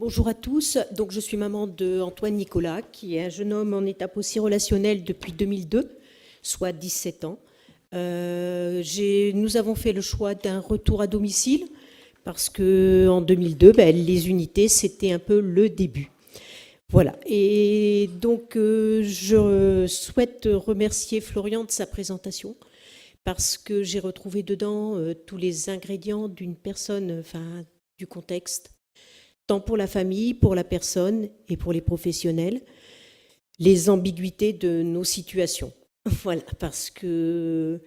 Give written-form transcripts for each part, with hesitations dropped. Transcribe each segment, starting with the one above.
Bonjour à tous. Donc, je suis maman d'Antoine Nicolas, qui est un jeune homme en étape aussi relationnelle depuis 2002, soit 17 ans. Nous avons fait le choix d'un retour à domicile parce qu'en 2002, les unités, c'était un peu le début. Voilà. Et donc, je souhaite remercier Florian de sa présentation parce que j'ai retrouvé dedans tous les ingrédients d'une personne, enfin, du contexte, tant pour la famille, pour la personne et pour les professionnels, les ambiguïtés de nos situations. Voilà, parce que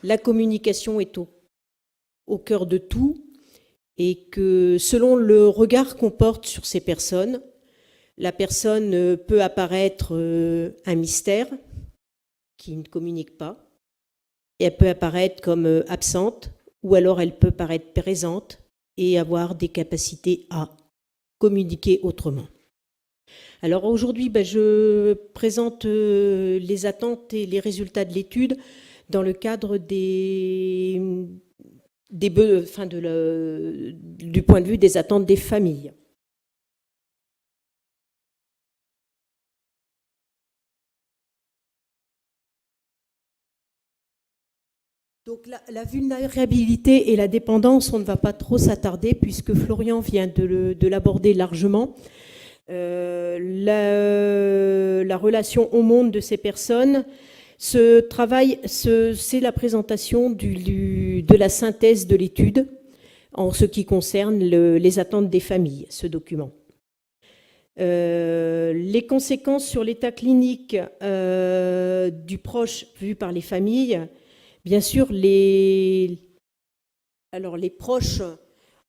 la communication est au cœur de tout et que selon le regard qu'on porte sur ces personnes, la personne peut apparaître un mystère qui ne communique pas, et elle peut apparaître comme absente, ou alors elle peut paraître présente et avoir des capacités à communiquer autrement. Alors aujourd'hui, je présente les attentes et les résultats de l'étude dans le cadre du point de vue des attentes des familles. Donc la vulnérabilité et la dépendance, on ne va pas trop s'attarder puisque Florian vient de l'aborder largement. La relation au monde de ces personnes, ce travail, c'est la présentation de la synthèse de l'étude en ce qui concerne les attentes des familles, ce document. Les conséquences sur l'état clinique du proche vu par les familles, bien sûr, les proches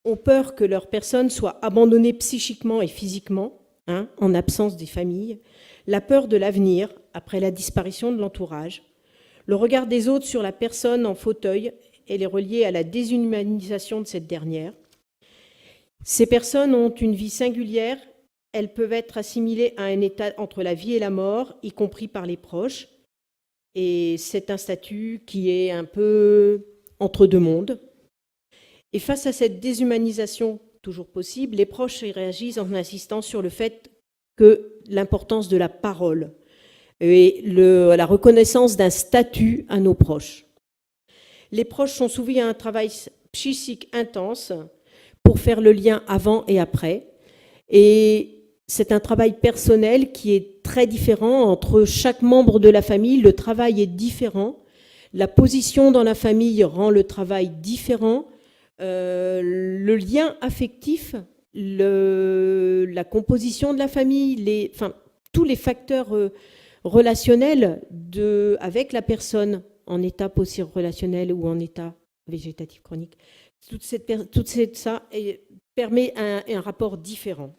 ont peur que leur personne soit abandonnée psychiquement et physiquement, en absence des familles, la peur de l'avenir après la disparition de l'entourage, le regard des autres sur la personne en fauteuil, elle est reliée à la déshumanisation de cette dernière. Ces personnes ont une vie singulière, elles peuvent être assimilées à un état entre la vie et la mort, y compris par les proches, et c'est un statut qui est un peu entre deux mondes. Et face à cette déshumanisation toujours possible, les proches réagissent en insistant sur le fait que l'importance de la parole et la reconnaissance d'un statut à nos proches. Les proches sont soumis à un travail psychique intense pour faire le lien avant et après. Et c'est un travail personnel qui est très différent entre chaque membre de la famille. Le travail est différent. La position dans la famille rend le travail différent. Le lien affectif, la composition de la famille, tous les facteurs relationnels avec la personne en état post-relationnel ou en état végétatif chronique, ça permet un rapport différent.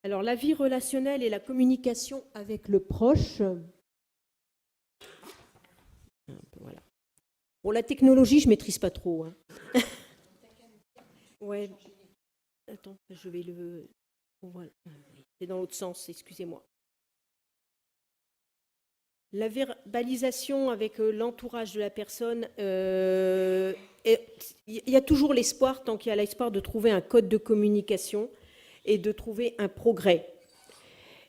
Alors, la vie relationnelle et la communication avec le proche. Voilà. Bon, la technologie, je ne maîtrise pas trop. Ouais. Attends, je vais le... Voilà. C'est dans l'autre sens, excusez-moi. La verbalisation avec l'entourage de la personne, il y a toujours l'espoir, tant qu'il y a l'espoir de trouver un code de communication et de trouver un progrès.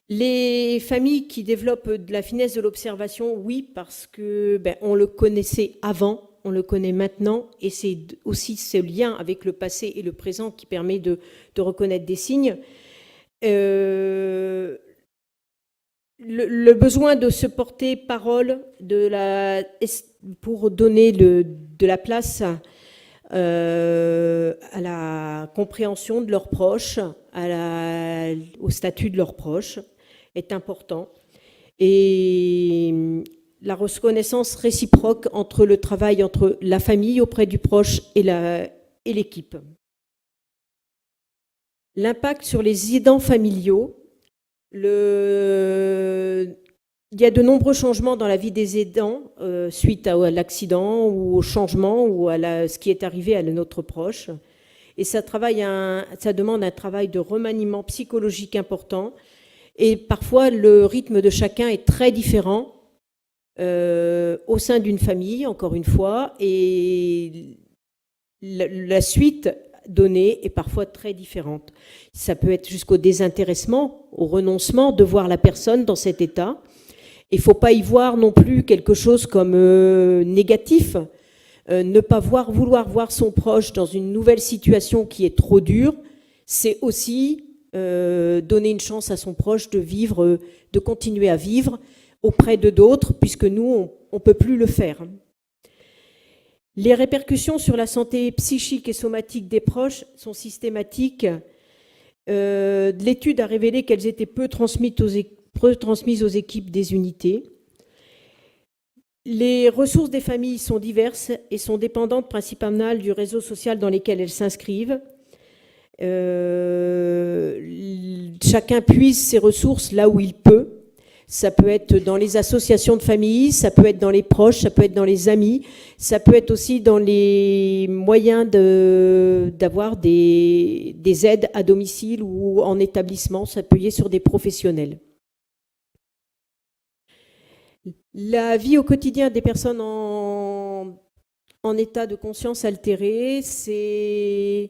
Les familles qui développent de la finesse de l'observation, oui, parce que on le connaissait avant, on le connaît maintenant, et c'est aussi ce lien avec le passé et le présent qui permet de reconnaître des signes. Le besoin de se porter parole pour donner de la place à la compréhension de leurs proches, au statut de leurs proches, est important. Et la reconnaissance réciproque entre le travail entre la famille auprès du proche et l'équipe. L'impact sur les aidants familiaux. Il y a de nombreux changements dans la vie des aidants suite à l'accident ou au changement ou à ce qui est arrivé à notre proche. Et ça demande un travail de remaniement psychologique important. Et parfois, le rythme de chacun est très différent au sein d'une famille, encore une fois. Et la suite donnée est parfois très différente. Ça peut être jusqu'au désintéressement, au renoncement de voir la personne dans cet état. Il ne faut pas y voir non plus quelque chose comme négatif. Ne pas vouloir voir son proche dans une nouvelle situation qui est trop dure, c'est aussi donner une chance à son proche de vivre, de continuer à vivre auprès de d'autres, puisque nous, on ne peut plus le faire. Les répercussions sur la santé psychique et somatique des proches sont systématiques. L'étude a révélé qu'elles étaient peu transmises aux équipes des unités. Les ressources des familles sont diverses et sont dépendantes principalement du réseau social dans lequel elles s'inscrivent. Chacun puise ses ressources là où il peut. Ça peut être dans les associations de famille, ça peut être dans les proches, ça peut être dans les amis, ça peut être aussi dans les moyens d'avoir des aides à domicile ou en établissement, s'appuyer sur des professionnels. La vie au quotidien des personnes en état de conscience altéré, c'est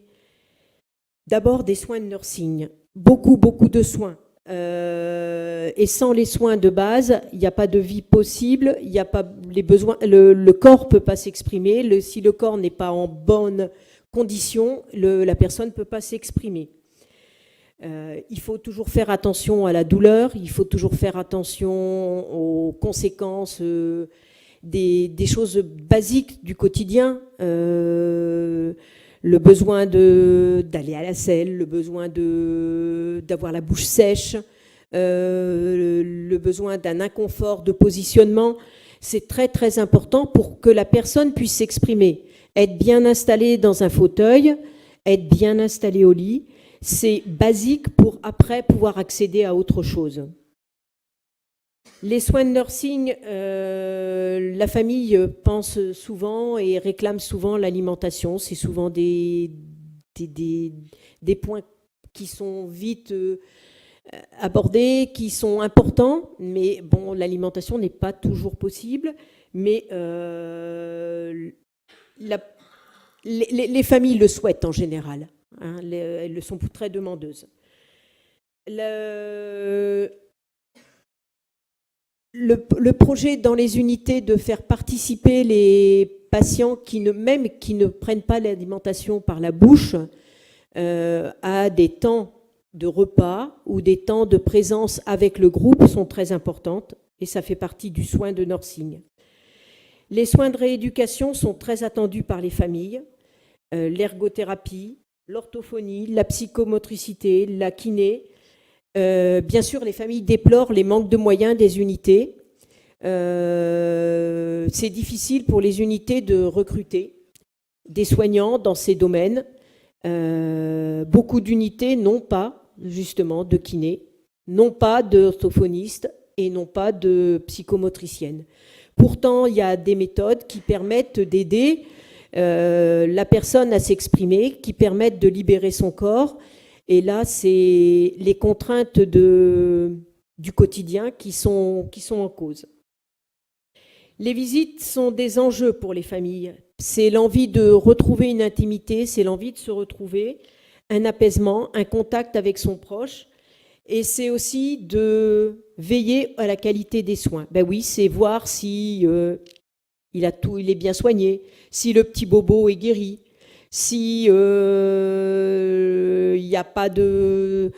d'abord des soins de nursing, beaucoup de soins. Et sans les soins de base, il n'y a pas de vie possible, il n'y a pas les besoins, le corps ne peut pas s'exprimer, si le corps n'est pas en bonne condition, la personne ne peut pas s'exprimer. Il faut toujours faire attention à la douleur, il faut toujours faire attention aux conséquences des choses basiques du quotidien, le besoin d'aller à la selle, le besoin d'avoir la bouche sèche, le besoin d'un inconfort de positionnement. C'est très important pour que la personne puisse s'exprimer. Être bien installée dans un fauteuil, être bien installée au lit, c'est basique pour après pouvoir accéder à autre chose. Les soins de nursing, la famille pense souvent et réclame souvent l'alimentation. C'est souvent des points qui sont vite abordés, qui sont importants, mais bon, l'alimentation n'est pas toujours possible. Mais les familles le souhaitent en général. Hein, elles sont très demandeuses. Le projet dans les unités de faire participer les patients qui ne prennent pas l'alimentation par la bouche à des temps de repas ou des temps de présence avec le groupe sont très importantes et ça fait partie du soin de nursing. Les soins de rééducation sont très attendus par les familles, l'ergothérapie, l'orthophonie, la psychomotricité, la kiné. Bien sûr, les familles déplorent les manques de moyens des unités. C'est difficile pour les unités de recruter des soignants dans ces domaines. Beaucoup d'unités n'ont pas, justement, de kiné, n'ont pas d'orthophoniste et n'ont pas de psychomotricienne. Pourtant, il y a des méthodes qui permettent d'aider la personne à s'exprimer, qui permettent de libérer son corps. Et là, c'est les contraintes du quotidien qui sont en cause. Les visites sont des enjeux pour les familles. C'est l'envie de retrouver une intimité, c'est l'envie de se retrouver, un apaisement, un contact avec son proche. Et c'est aussi de veiller à la qualité des soins. Ben oui, c'est voir si il est bien soigné, si le petit bobo est guéri, si il n'y a pas de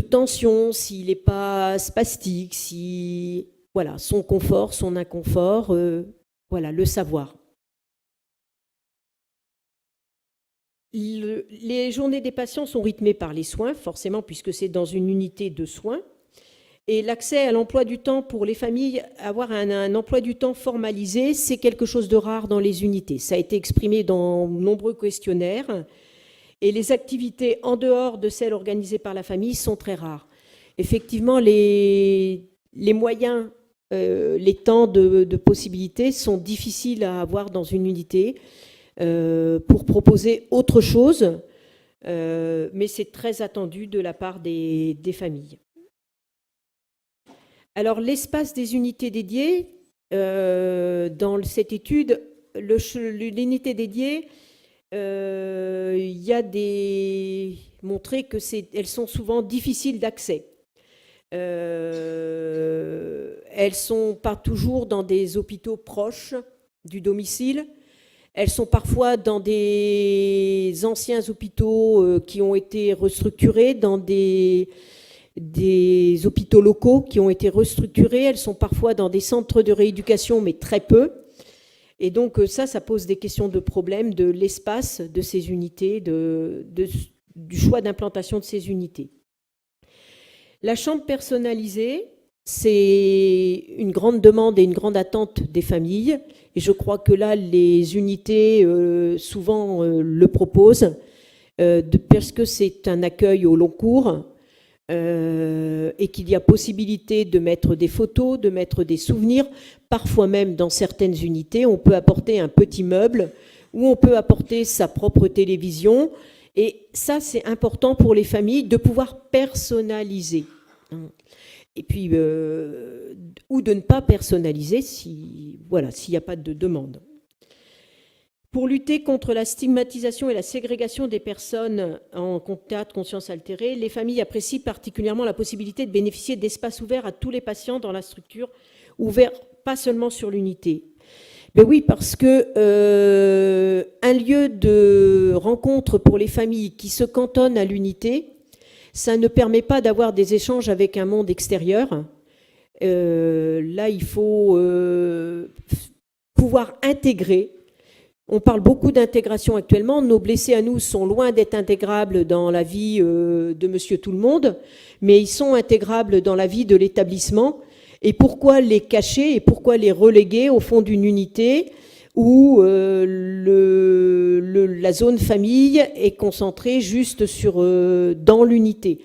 tension, s'il n'est pas spastique, si voilà, son confort, son inconfort, voilà, le savoir. Les journées des patients sont rythmées par les soins, forcément, puisque c'est dans une unité de soins. Et l'accès à l'emploi du temps pour les familles, avoir un emploi du temps formalisé, c'est quelque chose de rare dans les unités. Ça a été exprimé dans nombreux questionnaires. Et les activités en dehors de celles organisées par la famille sont très rares. Effectivement, les moyens, les temps de possibilités sont difficiles à avoir dans une unité pour proposer autre chose, mais c'est très attendu de la part des familles. Alors, l'espace des unités dédiées, dans cette étude, l'unité dédiée il y a montré que elles sont souvent difficiles d'accès. Elles sont pas toujours dans des hôpitaux proches du domicile. Elles sont parfois dans des anciens hôpitaux qui ont été restructurés, dans des hôpitaux locaux qui ont été restructurés. Elles sont parfois dans des centres de rééducation, mais très peu. Et donc ça pose des questions de problème de l'espace de ces unités, du choix d'implantation de ces unités. La chambre personnalisée, c'est une grande demande et une grande attente des familles. Et je crois que là, les unités souvent le proposent, parce que c'est un accueil au long cours et qu'il y a possibilité de mettre des photos, de mettre des souvenirs. Parfois même, dans certaines unités, on peut apporter un petit meuble ou on peut apporter sa propre télévision. Et ça, c'est important pour les familles de pouvoir personnaliser. Et puis, ou de ne pas personnaliser s'il n'y a pas de demande. Pour lutter contre la stigmatisation et la ségrégation des personnes en contact conscience altérée, les familles apprécient particulièrement la possibilité de bénéficier d'espaces ouverts à tous les patients dans la structure, ouverts pas seulement sur l'unité. Ben oui, parce que un lieu de rencontre pour les familles qui se cantonne à l'unité, ça ne permet pas d'avoir des échanges avec un monde extérieur. Là, il faut pouvoir intégrer. On parle beaucoup d'intégration actuellement. Nos blessés à nous sont loin d'être intégrables dans la vie de monsieur tout le monde, mais ils sont intégrables dans la vie de l'établissement. Et pourquoi les cacher et pourquoi les reléguer au fond d'une unité où la zone famille est concentrée juste dans l'unité.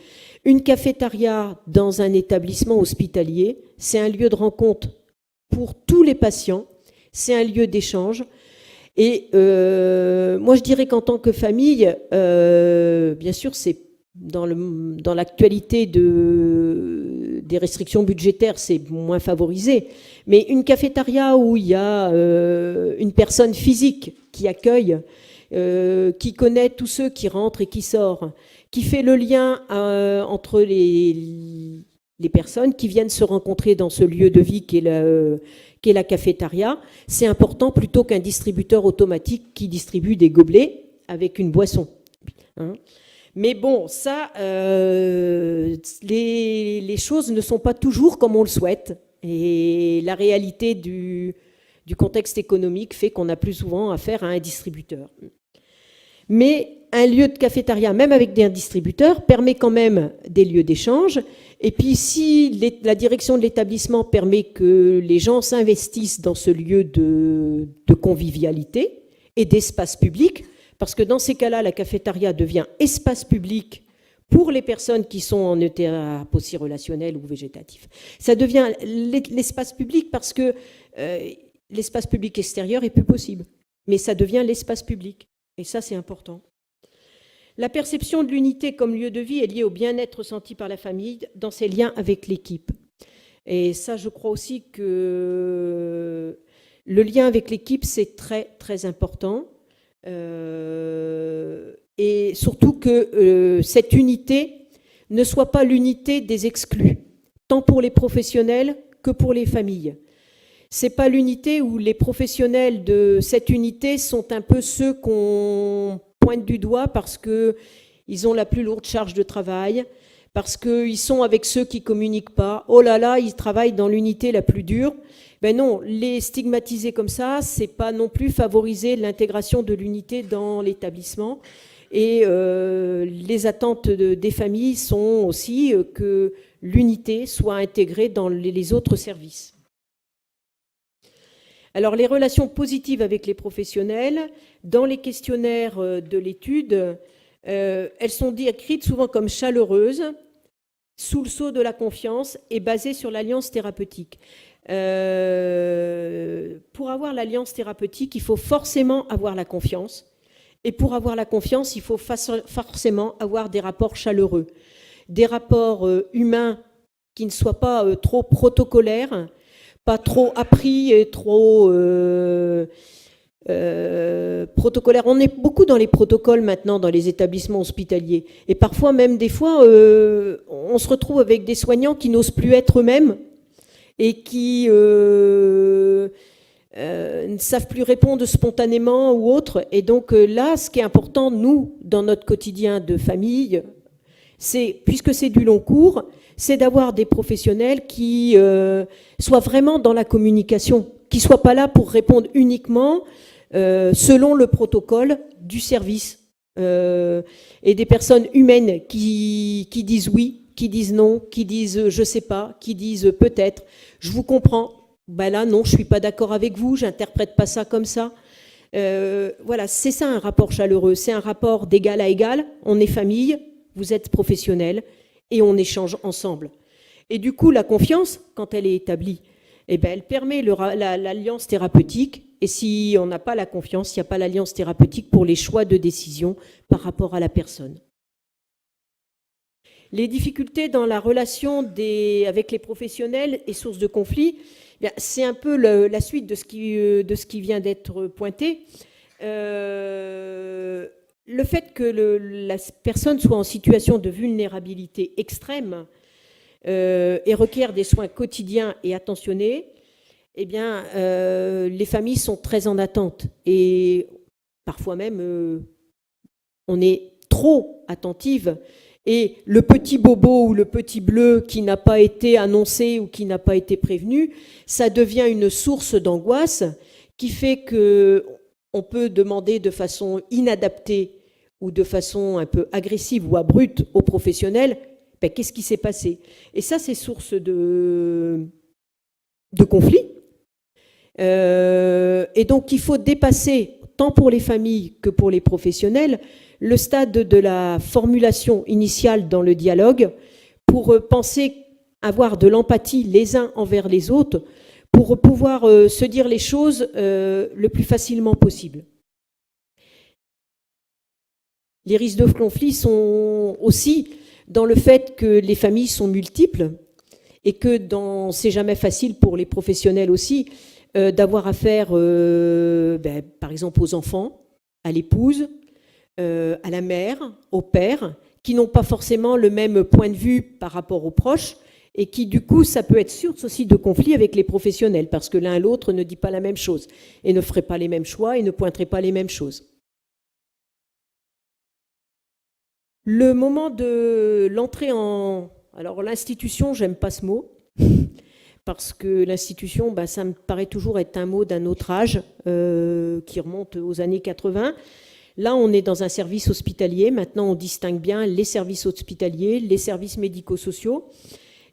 Une cafétéria dans un établissement hospitalier, c'est un lieu de rencontre pour tous les patients, c'est un lieu d'échange. Et moi, je dirais qu'en tant que famille, bien sûr, c'est dans l'actualité des restrictions budgétaires, c'est moins favorisé. Mais une cafétéria où il y a une personne physique qui accueille, qui connaît tous ceux qui rentrent et qui sortent, qui fait le lien entre les personnes qui viennent se rencontrer dans ce lieu de vie qui est la cafétéria, c'est important plutôt qu'un distributeur automatique qui distribue des gobelets avec une boisson. Hein. Mais bon, ça, les choses ne sont pas toujours comme on le souhaite. Et la réalité du contexte économique fait qu'on a plus souvent affaire à un distributeur. Mais un lieu de cafétéria, même avec des distributeurs, permet quand même des lieux d'échange. Et puis si la direction de l'établissement permet que les gens s'investissent dans ce lieu de convivialité et d'espace public, parce que dans ces cas-là, la cafétéria devient espace public pour les personnes qui sont en état relationnel ou végétatif. Ça devient l'espace public parce que l'espace public extérieur est plus possible. Mais ça devient l'espace public. Et ça, c'est important. La perception de l'unité comme lieu de vie est liée au bien-être ressenti par la famille dans ses liens avec l'équipe. Et ça, je crois aussi que le lien avec l'équipe, c'est très, très important. Et surtout que cette unité ne soit pas l'unité des exclus, tant pour les professionnels que pour les familles. C'est pas l'unité où les professionnels de cette unité sont un peu ceux qu'on pointe du doigt parce qu'ils ont la plus lourde charge de travail, parce qu'ils sont avec ceux qui communiquent pas. Oh là là, ils travaillent dans l'unité la plus dure. Ben non, les stigmatiser comme ça, c'est pas non plus favoriser l'intégration de l'unité dans l'établissement. Et les attentes des familles sont aussi que l'unité soit intégrée dans les autres services. Alors, les relations positives avec les professionnels, dans les questionnaires de l'étude, elles sont décrites souvent comme chaleureuses, sous le sceau de la confiance et basées sur l'alliance thérapeutique. Pour avoir l'alliance thérapeutique, il faut forcément avoir la confiance. Et pour avoir la confiance, il faut forcément avoir des rapports chaleureux, des rapports humains qui ne soient pas trop protocolaires, pas trop appris et trop protocolaire. On est beaucoup dans les protocoles maintenant dans les établissements hospitaliers. Et parfois, même des fois, on se retrouve avec des soignants qui n'osent plus être eux-mêmes et qui ne savent plus répondre spontanément ou autre. Et donc là, ce qui est important, nous, dans notre quotidien de famille, c'est, puisque c'est du long cours, c'est d'avoir des professionnels qui soient vraiment dans la communication, qui ne soient pas là pour répondre uniquement selon le protocole du service. Et des personnes humaines qui disent oui, qui disent non, qui disent je sais pas, qui disent peut-être, je vous comprends, ben là non, je suis pas d'accord avec vous, j'interprète pas ça comme ça. Voilà, c'est ça un rapport chaleureux, c'est un rapport d'égal à égal, on est famille, vous êtes professionnels et on échange ensemble. Et du coup, la confiance, quand elle est établie, eh ben, elle permet l'alliance thérapeutique. Et si on n'a pas la confiance, il n'y a pas l'alliance thérapeutique pour les choix de décision par rapport à la personne. Les difficultés dans la relation avec les professionnels et sources de conflits, c'est un peu la suite de ce qui vient d'être pointé. Le fait que la personne soit en situation de vulnérabilité extrême et requiert des soins quotidiens et attentionnés, eh bien, les familles sont très en attente. Et parfois même, on est trop attentive. Et le petit bobo ou le petit bleu qui n'a pas été annoncé ou qui n'a pas été prévenu, ça devient une source d'angoisse qui fait qu'on peut demander de façon inadaptée ou de façon un peu agressive ou abrupte aux professionnels, ben, qu'est-ce qui s'est passé? Et ça, c'est source de conflits. Et donc, il faut dépasser, tant pour les familles que pour les professionnels, le stade de la formulation initiale dans le dialogue pour penser avoir de l'empathie les uns envers les autres, pour pouvoir se dire les choses le plus facilement possible. Les risques de conflit sont aussi dans le fait que les familles sont multiples et que c'est jamais facile pour les professionnels aussi d'avoir affaire, par exemple, aux enfants, à l'épouse, à la mère, au père, qui n'ont pas forcément le même point de vue par rapport aux proches, et qui, du coup, ça peut être source aussi de conflits avec les professionnels, parce que l'un et l'autre ne dit pas la même chose, et ne ferait pas les mêmes choix, et ne pointerait pas les mêmes choses. Le moment de l'entrée en... Alors, l'institution, j'aime pas ce mot, parce que l'institution, ça me paraît toujours être un mot d'un autre âge, qui remonte aux années 80. Là, on est dans un service hospitalier. Maintenant, on distingue bien les services hospitaliers, les services médico-sociaux.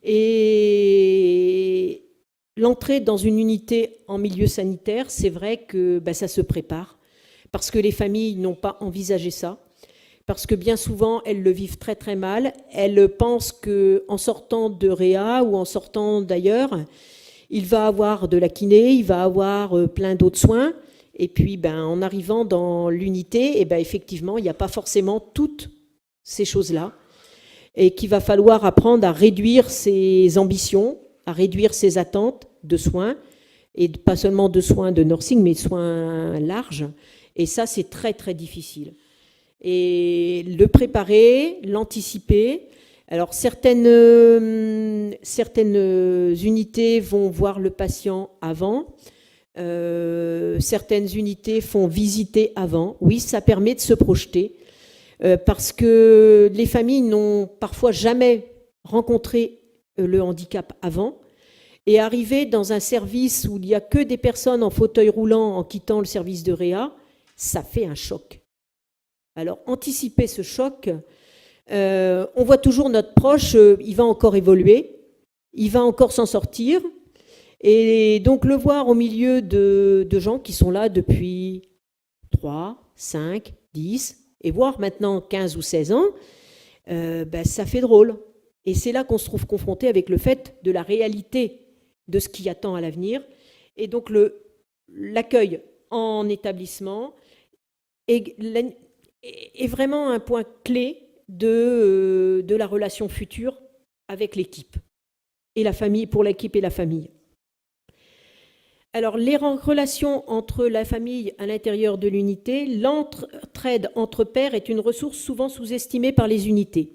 Et l'entrée dans une unité en milieu sanitaire, c'est vrai que ça se prépare, parce que les familles n'ont pas envisagé ça, parce que bien souvent, elles le vivent très très mal. Elles pensent qu'en sortant de Réa ou en sortant d'ailleurs, il va avoir de la kiné, il va avoir plein d'autres soins. Et puis, en arrivant dans l'unité, effectivement, il n'y a pas forcément toutes ces choses-là. Et qu'il va falloir apprendre à réduire ses ambitions, à réduire ses attentes de soins, et pas seulement de soins de nursing, mais de soins larges. Et ça, c'est très, très difficile. Et le préparer, l'anticiper. Alors, certaines unités vont voir le patient avant. Certaines unités font visiter avant. Oui, ça permet de se projeter parce que les familles n'ont parfois jamais rencontré le handicap avant et arriver dans un service où il n'y a que des personnes en fauteuil roulant en quittant le service de Réa, ça fait un choc. Alors, anticiper ce choc, on voit toujours notre proche, il va encore évoluer, il va encore s'en sortir. Et donc le voir au milieu de gens qui sont là depuis 3, 5, 10, et voire maintenant 15 ou 16 ans, ça fait drôle. Et c'est là qu'on se trouve confronté avec le fait de la réalité de ce qui attend à l'avenir. Et donc l'accueil en établissement est vraiment un point clé de la relation future avec l'équipe et la famille, pour l'équipe et la famille. Alors, les relations entre la famille à l'intérieur de l'unité, l'entraide entre pairs est une ressource souvent sous-estimée par les unités.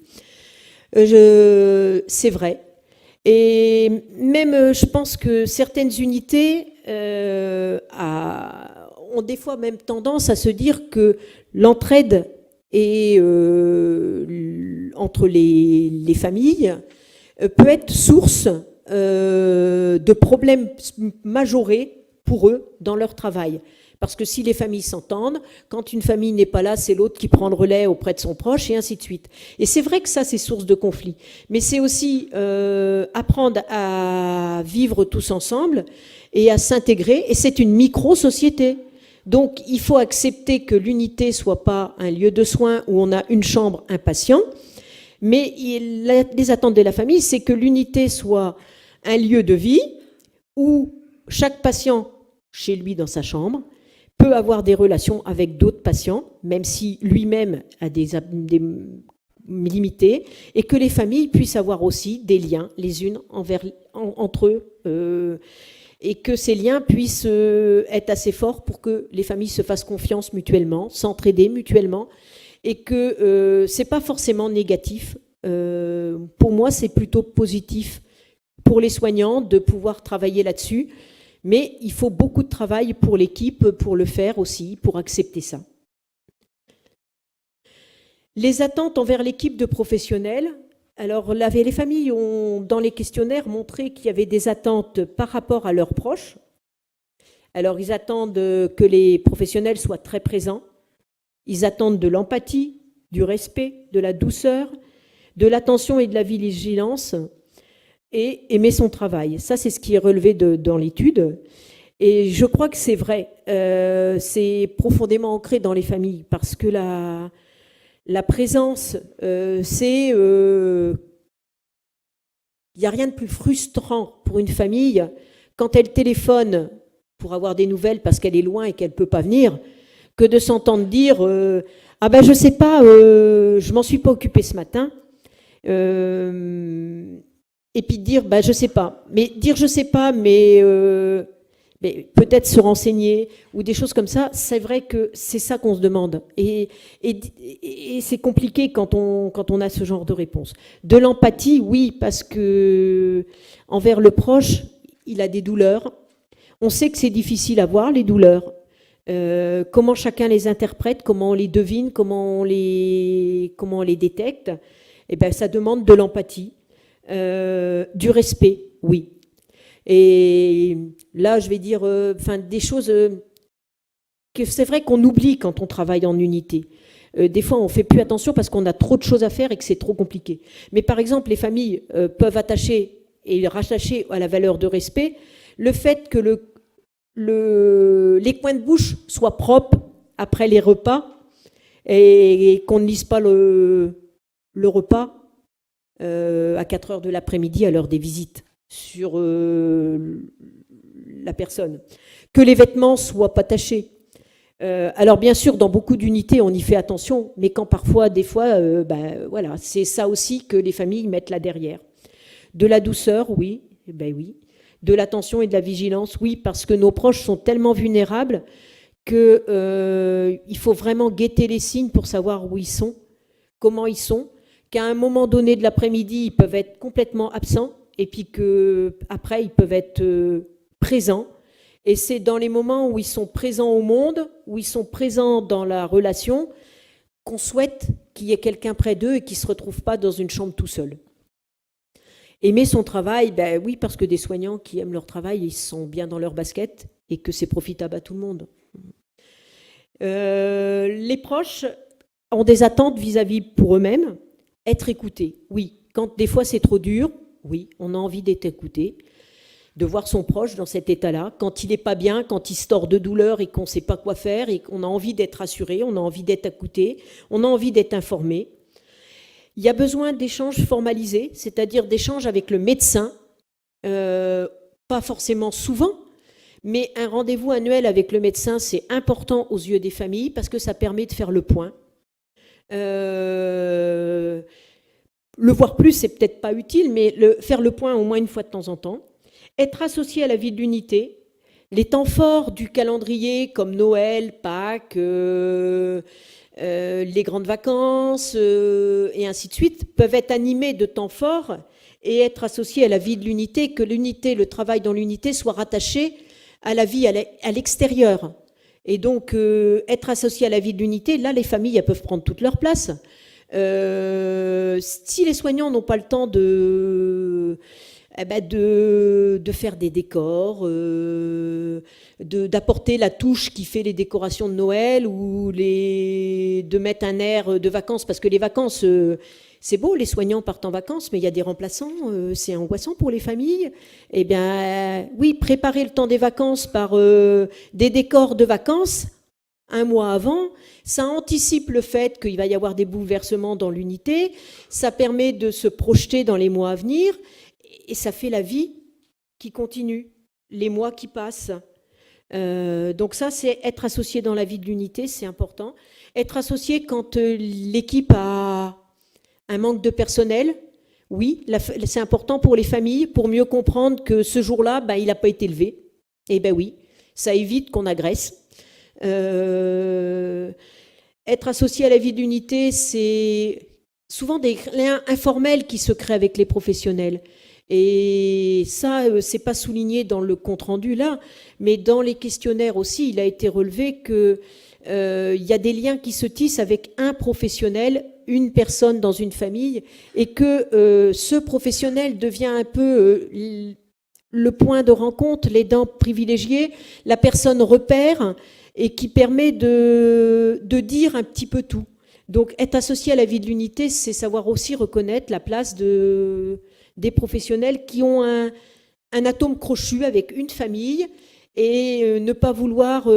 C'est vrai. Et même, je pense que certaines unités ont des fois même tendance à se dire que l'entraide entre les familles peut être source de problèmes majorés pour eux dans leur travail. Parce que si les familles s'entendent, quand une famille n'est pas là, c'est l'autre qui prend le relais auprès de son proche, et ainsi de suite. Et c'est vrai que ça, c'est source de conflit. Mais c'est aussi apprendre à vivre tous ensemble et à s'intégrer. Et c'est une micro-société. Donc, il faut accepter que l'unité ne soit pas un lieu de soins où on a une chambre, un patient. Mais les attentes de la famille, c'est que l'unité soit un lieu de vie où chaque patient, chez lui dans sa chambre, peut avoir des relations avec d'autres patients, même si lui-même a des limités, et que les familles puissent avoir aussi des liens les unes entre eux, et que ces liens puissent être assez forts pour que les familles se fassent confiance mutuellement, s'entraider mutuellement, et que c'est pas forcément négatif. Pour moi, c'est plutôt positif pour les soignants de pouvoir travailler là-dessus. Mais il faut beaucoup de travail pour l'équipe, pour le faire aussi, pour accepter ça. Les attentes envers l'équipe de professionnels. Alors, les familles ont, dans les questionnaires, montré qu'il y avait des attentes par rapport à leurs proches. Alors, ils attendent que les professionnels soient très présents. Ils attendent de l'empathie, du respect, de la douceur, de l'attention et de la vigilance, et aimer son travail. Ça, c'est ce qui est relevé dans l'étude. Et je crois que c'est vrai. C'est profondément ancré dans les familles parce que la présence, c'est... Il n'y a rien de plus frustrant pour une famille quand elle téléphone pour avoir des nouvelles parce qu'elle est loin et qu'elle ne peut pas venir, que de s'entendre dire ah ben je sais pas, je m'en suis pas occupée ce matin. Et puis dire, bah, je sais pas. Mais dire je sais pas, mais peut-être se renseigner ou des choses comme ça, c'est vrai que c'est ça qu'on se demande. Et c'est compliqué quand on a ce genre de réponse. De l'empathie, oui, parce que envers le proche, il a des douleurs. On sait que c'est difficile à voir, les douleurs. Comment chacun les interprète, comment on les devine, comment on les détecte. Eh ben, ça demande de l'empathie. Du respect, oui. Et là, je vais dire des choses que c'est vrai qu'on oublie quand on travaille en unité. Des fois, on ne fait plus attention parce qu'on a trop de choses à faire et que c'est trop compliqué. Mais par exemple, les familles peuvent attacher et rattacher à la valeur de respect le fait que les coins de bouche soient propres après les repas et qu'on ne lise pas le repas à 4 heures de l'après-midi à l'heure des visites sur la personne. Que les vêtements soient pas tachés. Alors bien sûr, dans beaucoup d'unités, on y fait attention, mais quand parfois, des fois, voilà, c'est ça aussi que les familles mettent là derrière. De la douceur, oui, oui. De l'attention et de la vigilance, oui, parce que nos proches sont tellement vulnérables qu'il faut vraiment guetter les signes pour savoir où ils sont, comment ils sont, qu'à un moment donné de l'après-midi, ils peuvent être complètement absents, et puis qu'après, ils peuvent être présents. Et c'est dans les moments où ils sont présents au monde, où ils sont présents dans la relation, qu'on souhaite qu'il y ait quelqu'un près d'eux et qu'ils ne se retrouvent pas dans une chambre tout seul. Aimer son travail, oui, parce que des soignants qui aiment leur travail, ils sont bien dans leur basket et que c'est profitable à tout le monde. Les proches ont des attentes vis-à-vis pour eux-mêmes. Être écouté, oui. Quand des fois c'est trop dur, oui, on a envie d'être écouté, de voir son proche dans cet état-là. Quand il n'est pas bien, quand il se tord de douleur et qu'on ne sait pas quoi faire et qu'on a envie d'être rassuré, on a envie d'être écouté, on a envie d'être informé. Il y a besoin d'échanges formalisés, c'est-à-dire d'échanges avec le médecin, pas forcément souvent, mais un rendez-vous annuel avec le médecin, c'est important aux yeux des familles parce que ça permet de faire le point. Le voir plus, c'est peut-être pas utile, mais faire le point au moins une fois de temps en temps. Être associé à la vie de l'unité, Les temps forts du calendrier, comme Noël, Pâques, les grandes vacances, et ainsi de suite, peuvent être animés de temps forts et être associés à la vie de l'unité, que l'unité, le travail dans l'unité soit rattaché à la vie à l'extérieur. Et donc, être associé à la vie de l'unité, là, les familles, elles peuvent prendre toute leur place. Si les soignants n'ont pas le temps de faire des décors, d'apporter la touche qui fait les décorations de Noël ou de mettre un air de vacances, parce que les vacances, c'est beau, les soignants partent en vacances, mais il y a des remplaçants, c'est angoissant pour les familles. Eh bien, oui, préparer le temps des vacances par des décors de vacances, un mois avant, ça anticipe le fait qu'il va y avoir des bouleversements dans l'unité, ça permet de se projeter dans les mois à venir, et ça fait la vie qui continue, les mois qui passent. Donc ça, c'est être associé dans la vie de l'unité, c'est important. Être associé quand l'équipe a un manque de personnel, oui, c'est important pour les familles, pour mieux comprendre que ce jour-là, il n'a pas été levé. Eh bien oui, ça évite qu'on agresse. Être associé à la vie d'unité, c'est souvent des liens informels qui se créent avec les professionnels. Et ça, c'est pas souligné dans le compte-rendu là, mais dans les questionnaires aussi, il a été relevé que il y a des liens qui se tissent avec un professionnel, une personne dans une famille, et que ce professionnel devient un peu le point de rencontre, l'aidant privilégié, la personne repère, et qui permet de dire un petit peu tout. Donc être associé à la vie de l'unité, c'est savoir aussi reconnaître la place des professionnels qui ont un atome crochu avec une famille, et ne pas vouloir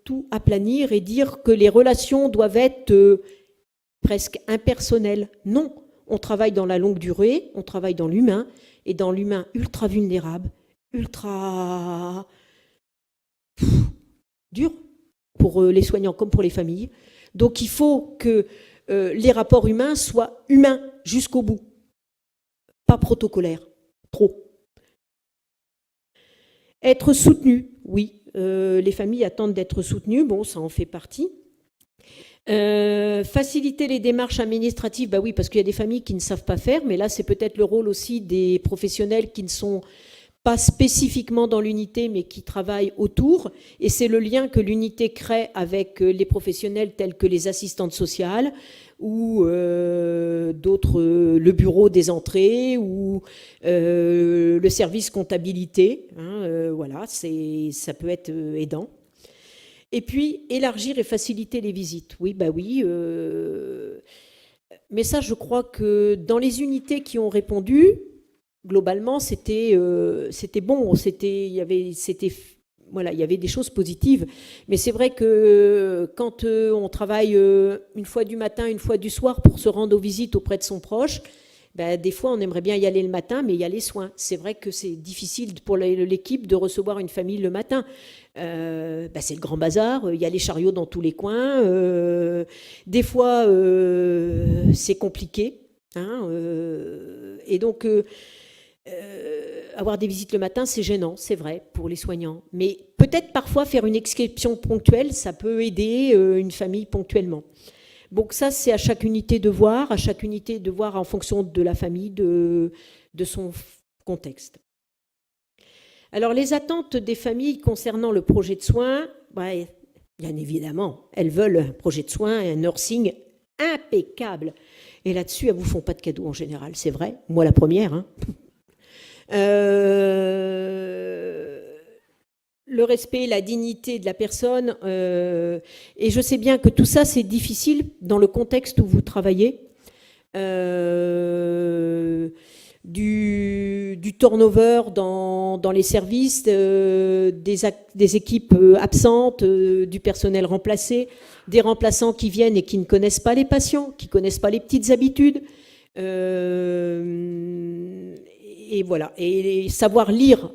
tout aplanir et dire que les relations doivent être presque impersonnelles. Non, on travaille dans la longue durée, on travaille dans l'humain, et dans l'humain ultra vulnérable, ultra dur pour les soignants comme pour les familles. Donc il faut que les rapports humains soient humains jusqu'au bout, pas protocolaires, trop. Être soutenu, oui. Les familles attendent d'être soutenues, bon, ça en fait partie. Faciliter les démarches administratives, oui, parce qu'il y a des familles qui ne savent pas faire, mais là, c'est peut-être le rôle aussi des professionnels qui ne sont pas spécifiquement dans l'unité, mais qui travaillent autour. Et c'est le lien que l'unité crée avec les professionnels tels que les assistantes sociales ou d'autres, le bureau des entrées ou le service comptabilité. Voilà, ça peut être aidant. Et puis, élargir et faciliter les visites. Oui, oui. Mais ça, je crois que dans les unités qui ont répondu, globalement, c'était bon. Il y avait des choses positives. Mais c'est vrai que quand on travaille une fois du matin, une fois du soir pour se rendre aux visites auprès de son proche, des fois, on aimerait bien y aller le matin, mais il y a les soins. C'est vrai que c'est difficile pour l'équipe de recevoir une famille le matin. C'est le grand bazar, il y a les chariots dans tous les coins. Des fois, c'est compliqué. Et donc, avoir des visites le matin, c'est gênant, c'est vrai, pour les soignants. Mais peut-être parfois faire une exception ponctuelle, ça peut aider une famille ponctuellement. Donc ça, c'est à chaque unité de voir en fonction de la famille, de son contexte. Alors, les attentes des familles concernant le projet de soins, bien évidemment, elles veulent un projet de soins et un nursing impeccable. Et là-dessus, elles ne vous font pas de cadeaux en général, c'est vrai. Moi, la première. Le respect, la dignité de la personne. Et je sais bien que tout ça, c'est difficile dans le contexte où vous travaillez. Du turnover dans les services, des équipes absentes, du personnel remplacé, des remplaçants qui viennent et qui ne connaissent pas les patients, qui ne connaissent pas les petites habitudes. Et voilà. Et savoir lire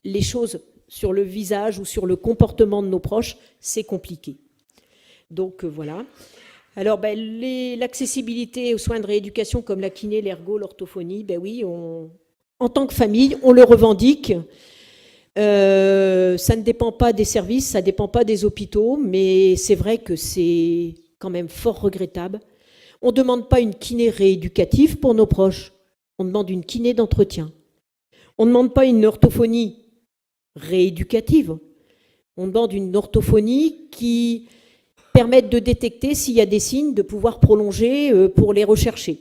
les choses sur le visage ou sur le comportement de nos proches, c'est compliqué. Donc voilà. Alors, l'accessibilité aux soins de rééducation comme la kiné, l'ergo, l'orthophonie, oui, en tant que famille, on le revendique. Ça ne dépend pas des services, ça ne dépend pas des hôpitaux, mais c'est vrai que c'est quand même fort regrettable. On ne demande pas une kiné rééducative pour nos proches, on demande une kiné d'entretien. On ne demande pas une orthophonie rééducative, on demande une orthophonie qui permette de détecter s'il y a des signes, de pouvoir prolonger pour les rechercher.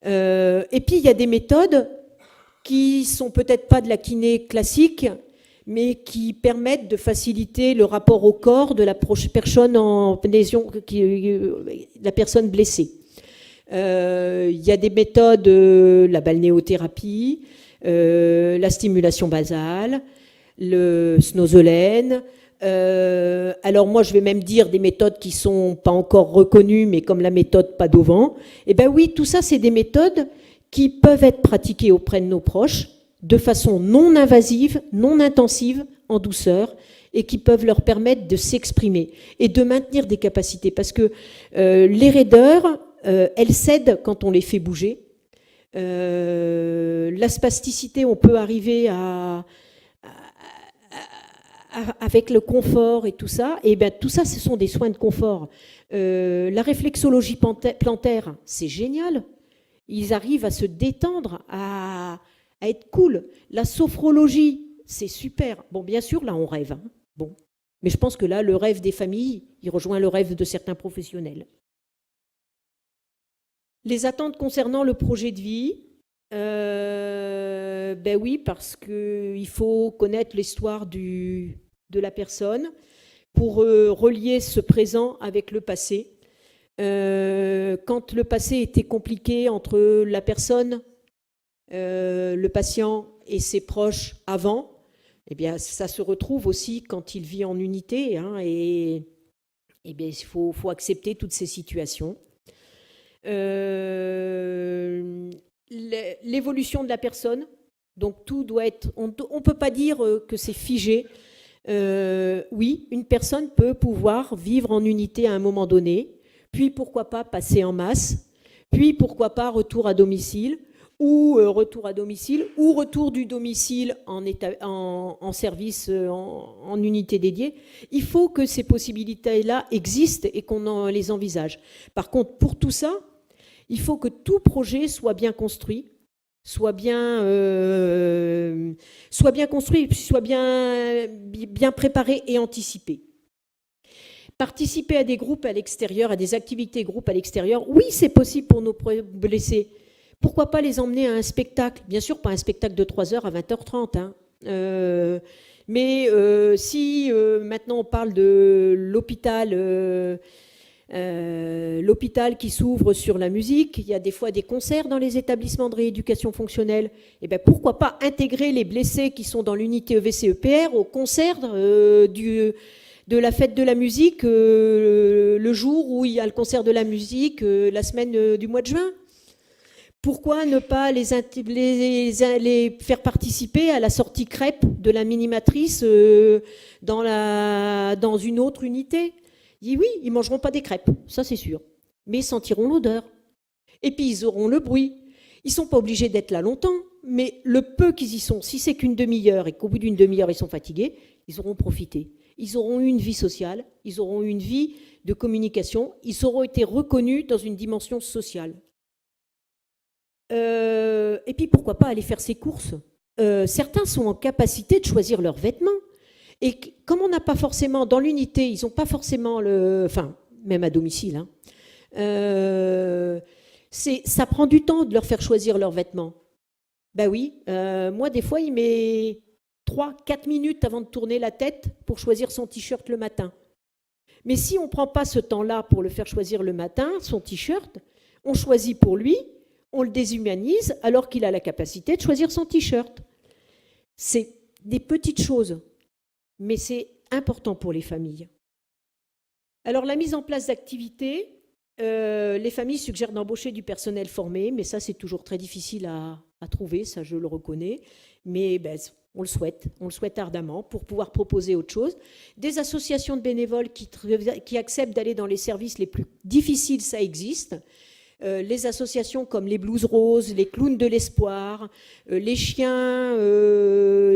Et puis il y a des méthodes qui sont peut-être pas de la kiné classique, mais qui permettent de faciliter le rapport au corps de la personne en lésion, la personne blessée. Il y a des méthodes, la balnéothérapie, la stimulation basale, le snozolène. Alors moi, je vais même dire des méthodes qui sont pas encore reconnues, mais comme la méthode Padovan. Eh ben oui, tout ça, c'est des méthodes qui peuvent être pratiquées auprès de nos proches de façon non invasive, non intensive, en douceur, et qui peuvent leur permettre de s'exprimer et de maintenir des capacités. Parce que les raideurs, elles cèdent quand on les fait bouger. La spasticité, on peut arriver avec le confort et tout ça. Et bien tout ça, ce sont des soins de confort. La réflexologie plantaire, c'est génial. Ils arrivent à se détendre, à être cool. La sophrologie, c'est super. Bon, bien sûr, là, on rêve. Hein. Bon. Mais je pense que là, le rêve des familles, il rejoint le rêve de certains professionnels. Les attentes concernant le projet de vie, ben oui, parce qu'il faut connaître l'histoire de la personne pour relier ce présent avec le passé. Quand le passé était compliqué entre la personne, le patient et ses proches avant, eh bien, ça se retrouve aussi quand il vit en unité, hein, et bien, il faut accepter toutes ces situations. L'évolution de la personne, donc tout doit être... On ne peut pas dire que c'est figé. Oui, une personne peut pouvoir vivre en unité à un moment donné, puis pourquoi pas passer en masse, puis pourquoi pas retour à domicile, ou retour du domicile en service, en unité dédiée. Il faut que ces possibilités-là existent et qu'on les envisage. Par contre, pour tout ça, il faut que tout projet soit bien construit, soit bien construit, soit bien préparé et anticipé. Participer à des groupes à l'extérieur, à des activités groupes à l'extérieur, oui, c'est possible pour nos blessés. Pourquoi pas les emmener à un spectacle? Bien sûr, pas un spectacle de 3h à 20h30. Hein. Mais si maintenant on parle de l'hôpital qui s'ouvre sur la musique, il y a des fois des concerts dans les établissements de rééducation fonctionnelle, et bien pourquoi pas intégrer les blessés qui sont dans l'unité EVC-EPR au concert de la fête de la musique le jour où il y a le concert de la musique la semaine du mois de juin. Pourquoi ne pas les faire participer à la sortie crêpe de la minimatrice dans une autre unité? Il dit oui, ils ne mangeront pas des crêpes, ça c'est sûr, mais ils sentiront l'odeur. Et puis ils auront le bruit. Ils ne sont pas obligés d'être là longtemps, mais le peu qu'ils y sont, si c'est qu'une demi-heure et qu'au bout d'une demi-heure ils sont fatigués, ils auront profité. Ils auront eu une vie sociale, ils auront eu une vie de communication, ils auront été reconnus dans une dimension sociale. Et puis pourquoi pas aller faire ses courses? Certains sont en capacité de choisir leurs vêtements. Et comme on n'a pas forcément, dans l'unité, ils n'ont pas forcément enfin, même à domicile, hein, ça prend du temps de leur faire choisir leurs vêtements. Ben oui, moi des fois, il met 3-4 minutes avant de tourner la tête pour choisir son t-shirt le matin. Mais si on ne prend pas ce temps-là pour le faire choisir le matin, son t-shirt, on choisit pour lui, on le déshumanise alors qu'il a la capacité de choisir son t-shirt. C'est des petites choses, mais c'est important pour les familles. Alors la mise en place d'activités, les familles suggèrent d'embaucher du personnel formé, mais ça c'est toujours très difficile à trouver, ça je le reconnais, mais ben, on le souhaite ardemment pour pouvoir proposer autre chose. Des associations de bénévoles qui acceptent d'aller dans les services les plus difficiles, ça existe. Les associations comme les Blues Roses, les Clowns de l'Espoir, les chiens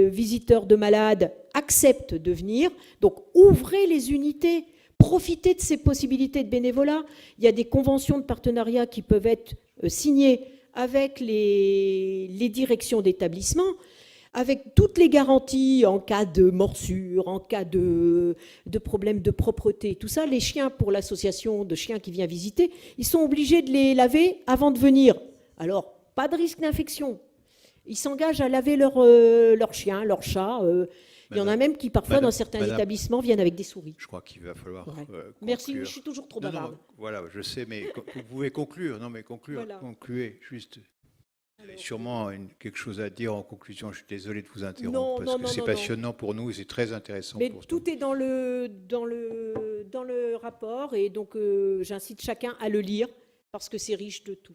visiteurs de malades acceptent de venir. Donc ouvrez les unités, profitez de ces possibilités de bénévolat. Il y a des conventions de partenariat qui peuvent être signées avec les directions d'établissement, avec toutes les garanties en cas de morsure, en cas de problème de propreté, tout ça. Les chiens, pour l'association de chiens qui vient visiter, ils sont obligés de les laver avant de venir. Alors, pas de risque d'infection. Ils s'engagent à laver leur chien, leur chat. Il y en a même qui, parfois, dans certains établissements, viennent avec des souris. Je crois qu'il va falloir Merci, je suis toujours trop bavarde. Voilà, je sais, mais vous pouvez conclure. Non, mais Voilà. concluez, juste. Vous avez sûrement quelque chose à dire en conclusion. Je suis désolé de vous interrompre, Non, parce que c'est passionnant pour nous et c'est très intéressant mais pour tout est dans le rapport, et donc j'incite chacun à le lire, parce que c'est riche de tout.